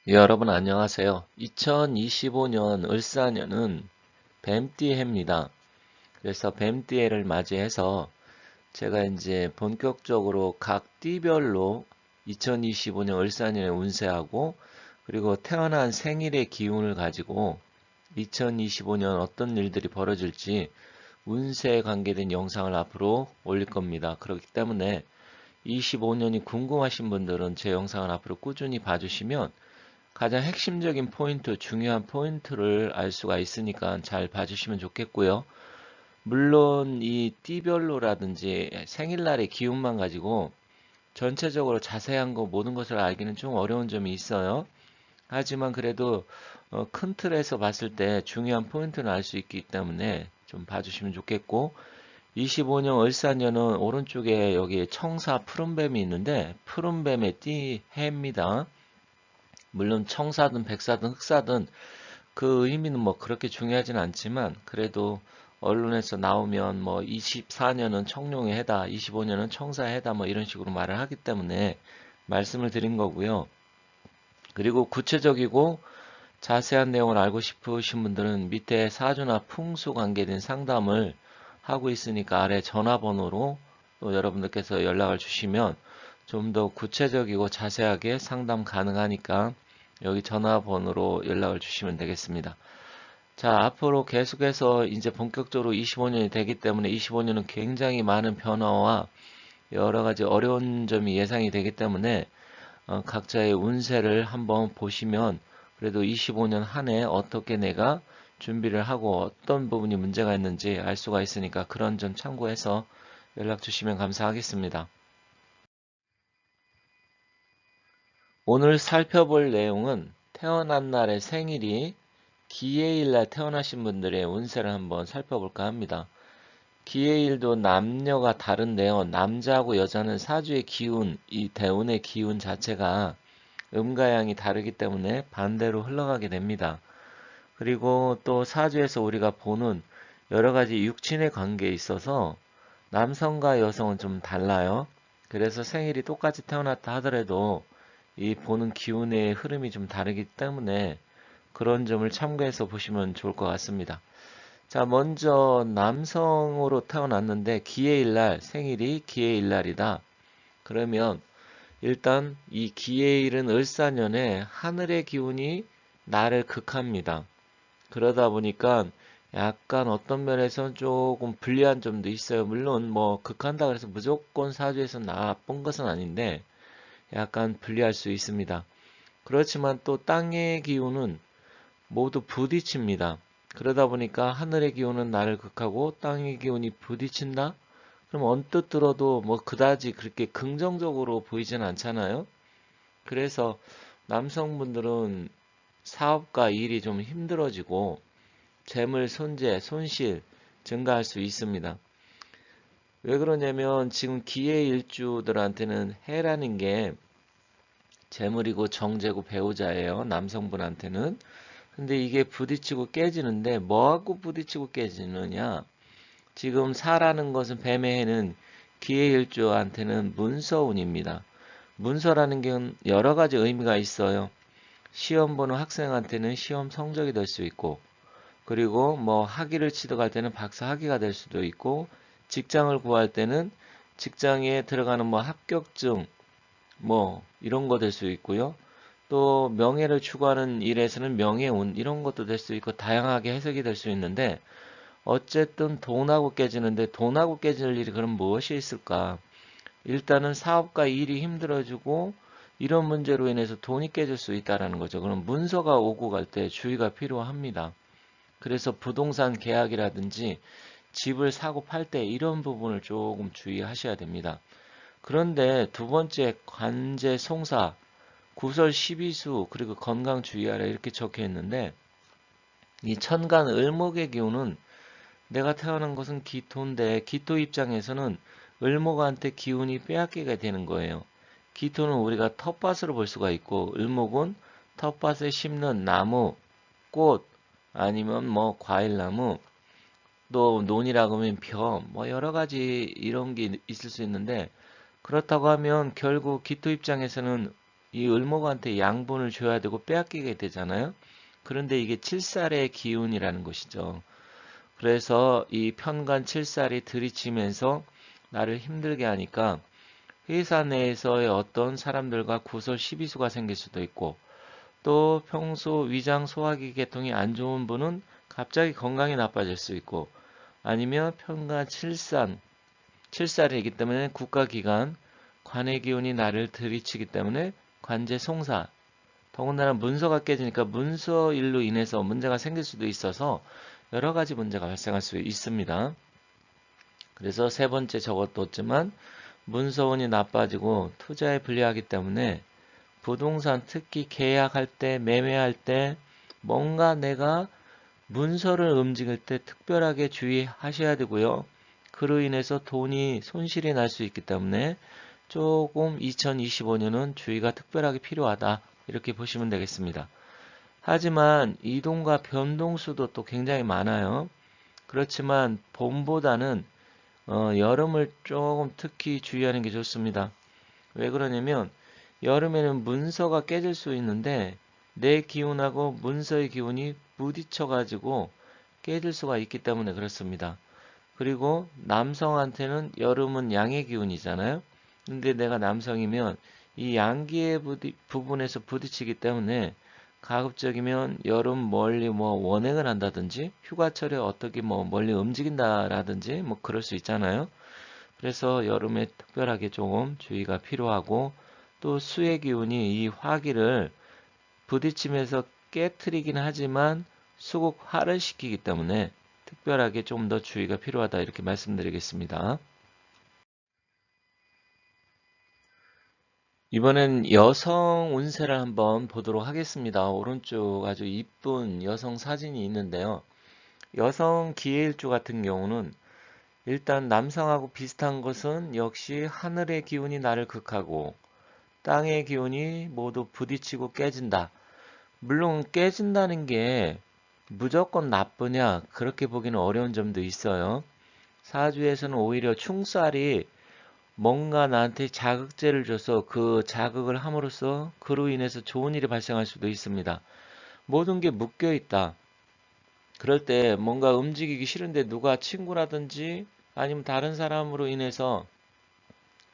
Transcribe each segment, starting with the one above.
예, 여러분 안녕하세요. 2025년 을사년은 뱀띠해입니다. 그래서 뱀띠해를 맞이해서 제가 이제 본격적으로 각 띠별로 2025년 을사년의 운세하고 그리고 태어난 생일의 기운을 가지고 2025년 어떤 일들이 벌어질지 운세에 관계된 영상을 앞으로 올릴 겁니다. 그렇기 때문에 25년이 궁금하신 분들은 제 영상을 앞으로 꾸준히 봐주시면 가장 핵심적인 포인트, 중요한 포인트를 알 수가 있으니까 잘 봐주시면 좋겠고요. 물론 이 띠별로라든지 생일날의 기운만 가지고 전체적으로 자세한 거 모든 것을 알기는 좀 어려운 점이 있어요. 하지만 그래도 큰 틀에서 봤을 때 중요한 포인트는 알 수 있기 때문에 좀 봐주시면 좋겠고 25년 을사년은 오른쪽에 여기 청사 푸른뱀이 있는데 푸른뱀의 띠해입니다. 물론 청사든 백사든 흑사든 그 의미는 뭐 그렇게 중요하진 않지만 그래도 언론에서 나오면 뭐 24년은 청룡의 해다, 25년은 청사의 해다 뭐 이런 식으로 말을 하기 때문에 말씀을 드린 거고요. 그리고 구체적이고 자세한 내용을 알고 싶으신 분들은 밑에 사주나 풍수 관계된 상담을 하고 있으니까 아래 전화번호로 또 여러분들께서 연락을 주시면 좀 더 구체적이고 자세하게 상담 가능하니까 여기 전화번호로 연락을 주시면 되겠습니다. 자, 앞으로 계속해서 이제 본격적으로 25년이 되기 때문에 25년은 굉장히 많은 변화와 여러 가지 어려운 점이 예상이 되기 때문에 각자의 운세를 한번 보시면 그래도 25년 한 해 어떻게 내가 준비를 하고 어떤 부분이 문제가 있는지 알 수가 있으니까 그런 점 참고해서 연락 주시면 감사하겠습니다. 오늘 살펴볼 내용은 태어난 날의 생일이 기해일날 태어나신 분들의 운세를 한번 살펴볼까 합니다. 기해일도 남녀가 다른데요. 남자하고 여자는 사주의 기운, 이 대운의 기운 자체가 음과 양이 다르기 때문에 반대로 흘러가게 됩니다. 그리고 또 사주에서 우리가 보는 여러 가지 육친의 관계에 있어서 남성과 여성은 좀 달라요. 그래서 생일이 똑같이 태어났다 하더라도 이 보는 기운의 흐름이 좀 다르기 때문에 그런 점을 참고해서 보시면 좋을 것 같습니다. 자, 먼저 남성으로 태어났는데 기해일날 생일이 기해일날이다. 그러면 일단 이 기해일은 을사년에 하늘의 기운이 나를 극합니다. 그러다 보니까 약간 어떤 면에서 조금 불리한 점도 있어요. 물론 뭐 극한다 그래서 무조건 사주에서 나쁜 것은 아닌데 약간 불리할 수 있습니다. 그렇지만 또 땅의 기운은 모두 부딪힙니다. 그러다 보니까 하늘의 기운은 나를 극하고 땅의 기운이 부딪힌다? 그럼 언뜻 들어도 뭐 그다지 그렇게 긍정적으로 보이진 않잖아요. 그래서 남성분들은 사업과 일이 좀 힘들어지고 재물 손재, 손실 증가할 수 있습니다. 왜 그러냐면 지금 기해 일주들한테는 해라는 게 재물이고 정제고 배우자예요. 남성분한테는. 근데 이게 부딪히고 깨지는데 뭐하고 부딪히고 깨지느냐? 지금 사라는 것은 뱀의 해는 기해 일주한테는 문서운입니다. 문서라는 게 여러 가지 의미가 있어요. 시험 보는 학생한테는 시험 성적이 될 수 있고 그리고 뭐 학위를 취득할 때는 박사 학위가 될 수도 있고 직장을 구할 때는 직장에 들어가는 뭐 합격증 뭐 이런 거 될 수 있고요. 또 명예를 추구하는 일에서는 명예운 이런 것도 될 수 있고 다양하게 해석이 될 수 있는데 어쨌든 돈하고 깨지는데 돈하고 깨질 일이 그럼 무엇이 있을까? 일단은 사업과 일이 힘들어지고 이런 문제로 인해서 돈이 깨질 수 있다라는 거죠. 그럼 문서가 오고 갈 때 주의가 필요합니다. 그래서 부동산 계약이라든지 집을 사고 팔 때 이런 부분을 조금 주의하셔야 됩니다. 그런데 두 번째 관제 송사, 구설 12수 그리고 건강 주의하라 이렇게 적혀 있는데 이 천간 을목의 기운은 내가 태어난 것은 기토인데 기토 입장에서는 을목한테 기운이 빼앗기게 되는 거예요. 기토는 우리가 텃밭으로 볼 수가 있고 을목은 텃밭에 심는 나무, 꽃 아니면 뭐 과일나무 또 논이라고 하면 벼, 뭐 여러 가지 이런 게 있을 수 있는데 그렇다고 하면 결국 기토 입장에서는 이 을목한테 양분을 줘야 되고 빼앗기게 되잖아요. 그런데 이게 칠살의 기운이라는 것이죠. 그래서 이 편관 칠살이 들이치면서 나를 힘들게 하니까 회사 내에서의 어떤 사람들과 구설 시비수가 생길 수도 있고, 또 평소 위장 소화기 계통이 안 좋은 분은 갑자기 건강이 나빠질 수 있고, 아니면 편관 칠살이기 때문에 국가기관 관의 기운이 나를 들이치기 때문에 관제 송사, 더군다나 문서가 깨지니까 문서 일로 인해서 문제가 생길 수도 있어서 여러 가지 문제가 발생할 수 있습니다. 그래서 세 번째 저것도 없지만 문서운이 나빠지고 투자에 불리하기 때문에 부동산 특히 계약할 때 매매할 때 뭔가 내가 문서를 움직일 때 특별하게 주의하셔야 되고요. 그로 인해서 돈이 손실이 날 수 있기 때문에 조금 2025년은 주의가 특별하게 필요하다. 이렇게 보시면 되겠습니다. 하지만 이동과 변동수도 또 굉장히 많아요. 그렇지만 봄보다는 여름을 조금 특히 주의하는 게 좋습니다. 왜 그러냐면 여름에는 문서가 깨질 수 있는데 내 기운하고 문서의 기운이 부딪혀 가지고 깨질 수가 있기 때문에 그렇습니다. 그리고 남성한테는 여름은 양의 기운이잖아요. 근데 내가 남성이면 이 양기의 부분에서 부딪히기 때문에 가급적이면 여름 멀리 뭐 원행을 한다든지 휴가철에 어떻게 뭐 멀리 움직인다라든지 뭐 그럴 수 있잖아요. 그래서 여름에 특별하게 조금 주의가 필요하고, 또 수의 기운이 이 화기를 부딪히면서 깨트리긴 하지만 수국화를 시키기 때문에 특별하게 좀 더 주의가 필요하다 이렇게 말씀드리겠습니다. 이번엔 여성 운세를 한번 보도록 하겠습니다. 오른쪽 아주 이쁜 여성 사진이 있는데요. 여성 기해일주 같은 경우는 일단 남성하고 비슷한 것은 역시 하늘의 기운이 나를 극하고 땅의 기운이 모두 부딪히고 깨진다. 물론 깨진다는 게 무조건 나쁘냐 그렇게 보기는 어려운 점도 있어요. 사주에서는 오히려 충살이 뭔가 나한테 자극제를 줘서 그 자극을 함으로써 그로 인해서 좋은 일이 발생할 수도 있습니다. 모든 게 묶여 있다. 그럴 때 뭔가 움직이기 싫은데 누가 친구라든지 아니면 다른 사람으로 인해서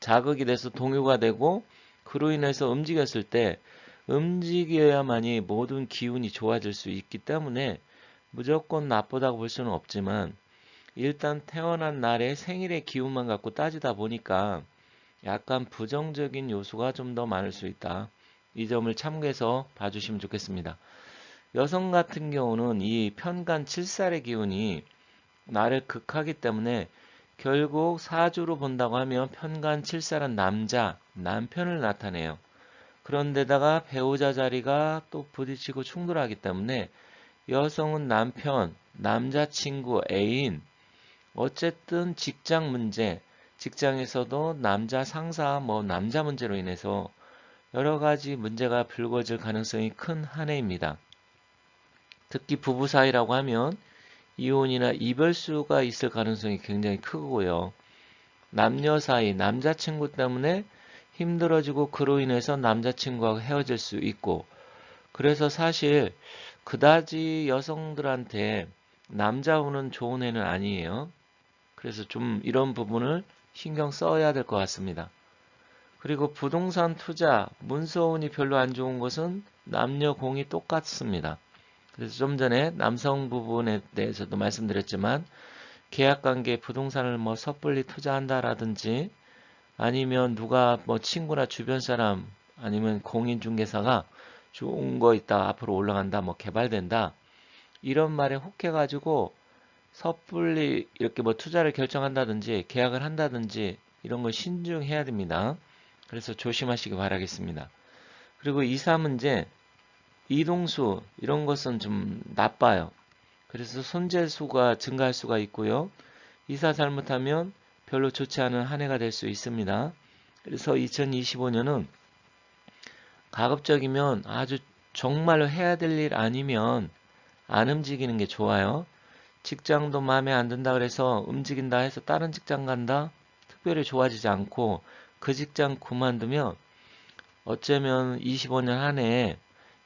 자극이 돼서 동요가 되고 그로 인해서 움직였을 때 움직여야만이 모든 기운이 좋아질 수 있기 때문에 무조건 나쁘다고 볼 수는 없지만 일단 태어난 날의 생일의 기운만 갖고 따지다 보니까 약간 부정적인 요소가 좀 더 많을 수 있다. 이 점을 참고해서 봐주시면 좋겠습니다. 여성 같은 경우는 이 편간 7살의 기운이 나를 극하기 때문에 결국 사주로 본다고 하면 편간 7살은 남편을 나타내요. 그런데다가 배우자 자리가 또 부딪히고 충돌하기 때문에 여성은 남편, 남자친구, 애인, 어쨌든 직장 문제, 직장에서도 남자 상사, 남자 문제로 인해서 여러 가지 문제가 불거질 가능성이 큰 한 해입니다. 특히 부부 사이라고 하면 이혼이나 이별수가 있을 가능성이 굉장히 크고요. 남녀 사이, 남자친구 때문에 힘들어지고 그로 인해서 남자친구하고 헤어질 수 있고, 그래서 사실 그다지 여성들한테 남자 운은 좋은 해는 아니에요. 그래서 좀 이런 부분을 신경 써야 될 것 같습니다. 그리고 부동산 투자, 문서운이 별로 안 좋은 것은 남녀 공이 똑같습니다. 그래서 좀 전에 남성 부분에 대해서도 말씀드렸지만 계약관계 부동산을 섣불리 투자한다라든지 아니면 누가 친구나 주변 사람 아니면 공인중개사가 좋은 거 있다 앞으로 올라간다 개발된다 이런 말에 혹해가지고 섣불리 이렇게 투자를 결정한다든지 계약을 한다든지 이런 걸 신중해야 됩니다. 그래서 조심하시기 바라겠습니다. 그리고 이사 문제, 이동수 이런 것은 좀 나빠요. 그래서 손재수가 증가할 수가 있고요. 이사 잘못하면 별로 좋지 않은 한 해가 될 수 있습니다. 그래서 2025년은 가급적이면 아주 정말로 해야 될 일 아니면 안 움직이는 게 좋아요. 직장도 마음에 안 든다 그래서 움직인다 해서 다른 직장 간다? 특별히 좋아지지 않고 그 직장 그만두면 어쩌면 25년 한 해에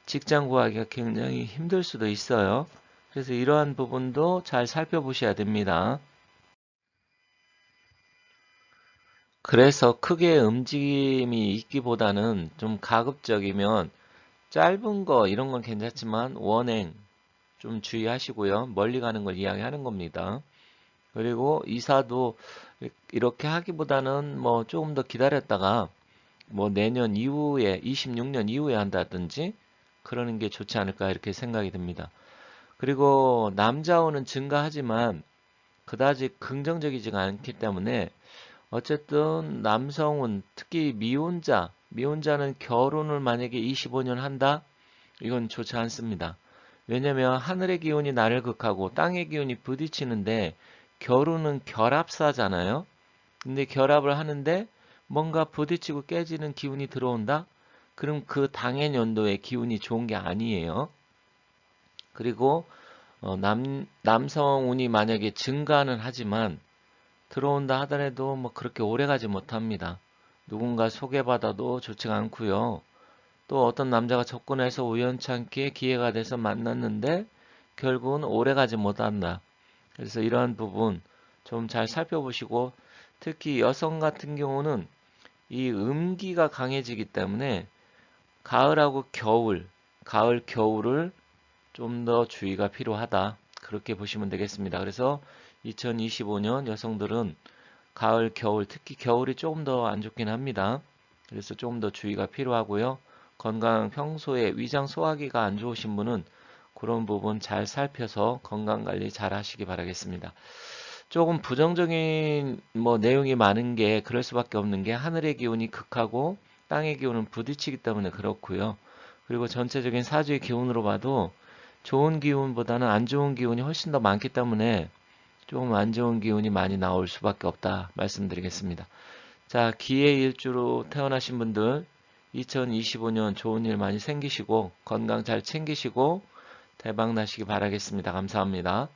직장 구하기가 굉장히 힘들 수도 있어요. 그래서 이러한 부분도 잘 살펴보셔야 됩니다. 그래서 크게 움직임이 있기보다는 좀 가급적이면 짧은 거 이런 건 괜찮지만 원행 좀 주의하시고요. 멀리 가는 걸 이야기하는 겁니다. 그리고 이사도 이렇게 하기보다는 뭐 조금 더 기다렸다가 뭐 내년 이후에 26년 이후에 한다든지 그러는 게 좋지 않을까 이렇게 생각이 듭니다. 그리고 남자운은 증가하지만 그다지 긍정적이지가 않기 때문에 어쨌든 남성운 특히 미혼자는 결혼을 만약에 25년 한다? 이건 좋지 않습니다. 왜냐면 하늘의 기운이 나를 극하고 땅의 기운이 부딪히는데 결혼은 결합사잖아요. 근데 결합을 하는데 뭔가 부딪히고 깨지는 기운이 들어온다? 그럼 그 당해 연도의 기운이 좋은 게 아니에요. 그리고 남성 운이 만약에 증가는 하지만 들어온다 하더라도 뭐 그렇게 오래 가지 못합니다. 누군가 소개받아도 좋지가 않고요. 또 어떤 남자가 접근해서 우연찮게 기회가 돼서 만났는데 결국은 오래 가지 못한다. 그래서 이러한 부분 좀 잘 살펴보시고 특히 여성 같은 경우는 이 음기가 강해지기 때문에 가을하고 가을, 겨울을 좀 더 주의가 필요하다. 그렇게 보시면 되겠습니다. 그래서 2025년 여성들은 가을, 겨울, 특히 겨울이 조금 더 안 좋긴 합니다. 그래서 조금 더 주의가 필요하고요. 건강 평소에 위장 소화기가 안 좋으신 분은 그런 부분 잘 살펴서 건강 관리 잘 하시기 바라겠습니다. 조금 부정적인 뭐 내용이 많은 게 그럴 수밖에 없는 게 하늘의 기운이 극하고 땅의 기운은 부딪히기 때문에 그렇고요. 그리고 전체적인 사주의 기운으로 봐도 좋은 기운보다는 안 좋은 기운이 훨씬 더 많기 때문에 조금 안 좋은 기운이 많이 나올 수밖에 없다 말씀드리겠습니다. 자, 기해일주로 태어나신 분들 2025년 좋은 일 많이 생기시고 건강 잘 챙기시고 대박 나시기 바라겠습니다. 감사합니다.